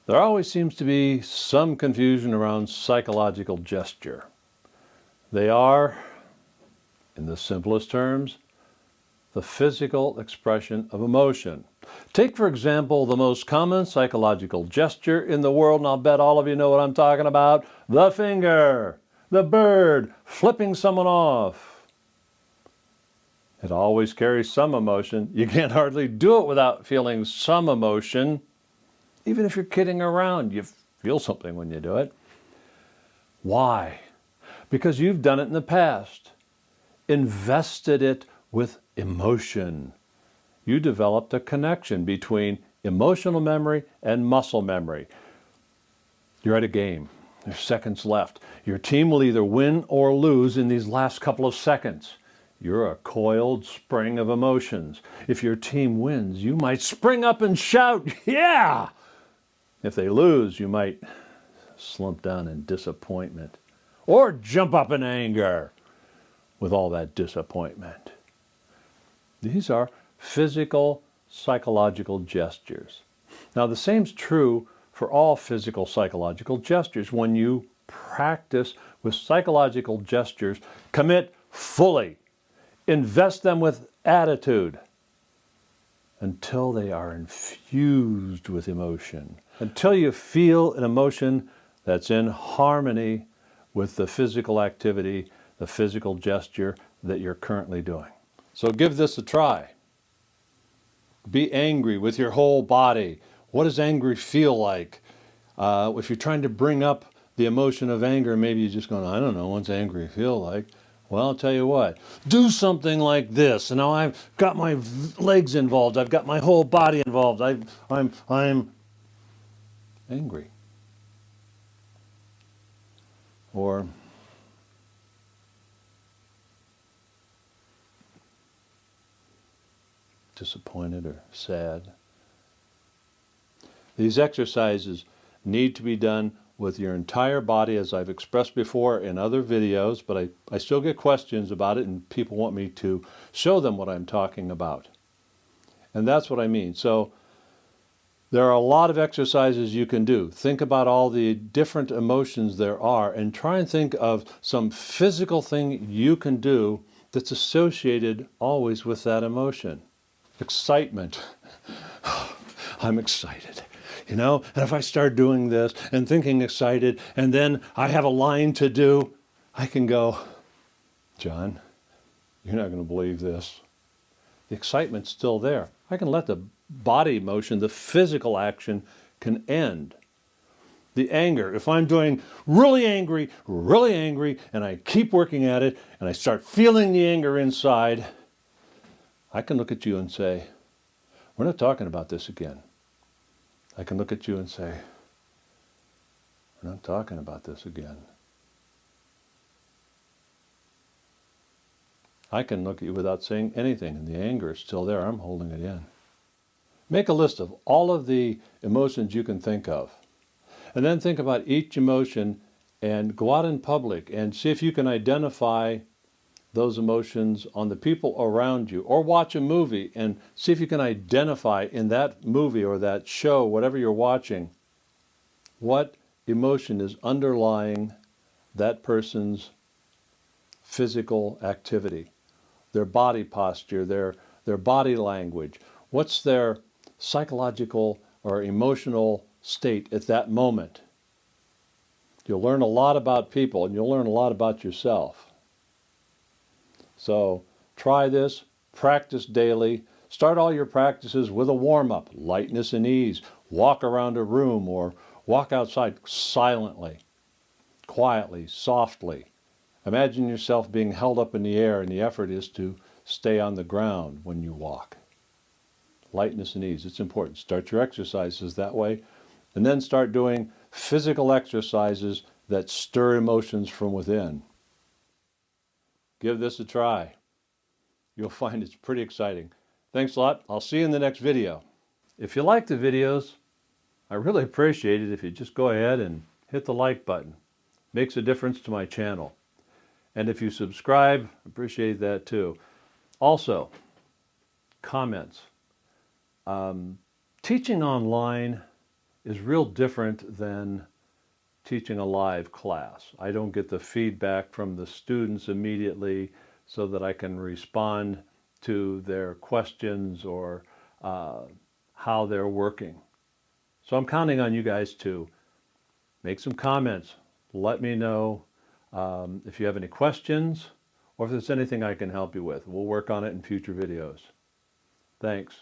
There always seems to be some confusion around psychological gesture. They are, in the simplest terms, the physical expression of emotion. Take, for example, the most common psychological gesture in the world, and I'll bet all of you know what I'm talking about: the finger, the bird, flipping someone off. It always carries some emotion. You can't hardly do it without feeling some emotion. Even if you're kidding around, you feel something when you do it. Why? Because you've done it in the past. Invested it with emotion. You developed a connection between emotional memory and muscle memory. You're at a game. There's seconds left. Your team will either win or lose in these last couple of seconds. You're a coiled spring of emotions. If your team wins, you might spring up and shout, "Yeah!" If they lose, you might slump down in disappointment or jump up in anger with all that disappointment. These are physical, psychological gestures. Now, the same's true for all physical, psychological gestures. When you practice with psychological gestures, commit fully. Invest them with attitude until they are infused with emotion, until you feel an emotion that's in harmony with the physical activity, the physical gesture that you're currently doing. So give this a try. Be angry with your whole body. What does angry feel like? If you're trying to bring up the emotion of anger, maybe you're just going, I don't know, what's angry feel like? Well, I'll tell you what, do something like this. And now I've got my legs involved. I've got my whole body involved. I'm angry. Or disappointed or sad. These exercises need to be done with your entire body, as I've expressed before in other videos, but I still get questions about it, and people want me to show them what I'm talking about. And that's what I mean. So there are a lot of exercises you can do. Think about all the different emotions there are and try and think of some physical thing you can do that's associated always with that emotion. Excitement. I'm excited. You know, and if I start doing this and thinking excited, and then I have a line to do, I can go, John, you're not going to believe this. The excitement's still there. I can let the body motion, the physical action, can end. The anger, if I'm doing really angry, and I keep working at it, and I start feeling the anger inside, I can look at you and say, we're not talking about this again. I can look at you and say, we're not talking about this again. I can look at you without saying anything, and the anger is still there. I'm holding it in. Make a list of all of the emotions you can think of, and then think about each emotion and go out in public and see if you can identify those emotions on the people around you, or watch a movie and see if you can identify in that movie or that show, whatever you're watching, what emotion is underlying that person's physical activity, their body posture, their body language. What's their psychological or emotional state at that moment? You'll learn a lot about people, and you'll learn a lot about yourself. So try this, practice daily. Start all your practices with a warm-up, lightness and ease. Walk around a room or walk outside silently, quietly, softly. Imagine yourself being held up in the air, and the effort is to stay on the ground when you walk. Lightness and ease, it's important. Start your exercises that way, and then start doing physical exercises that stir emotions from within. Give this a try. You'll find it's pretty exciting. Thanks a lot. I'll see you in the next video. If you like the videos, I really appreciate it if you just go ahead and hit the like button. Makes a difference to my channel. And if you subscribe, I appreciate that too. Also, comments. Teaching online is real different than teaching a live class. I don't get the feedback from the students immediately so that I can respond to their questions or how they're working. So I'm counting on you guys to make some comments. Let me know if you have any questions or if there's anything I can help you with. We'll work on it in future videos. Thanks.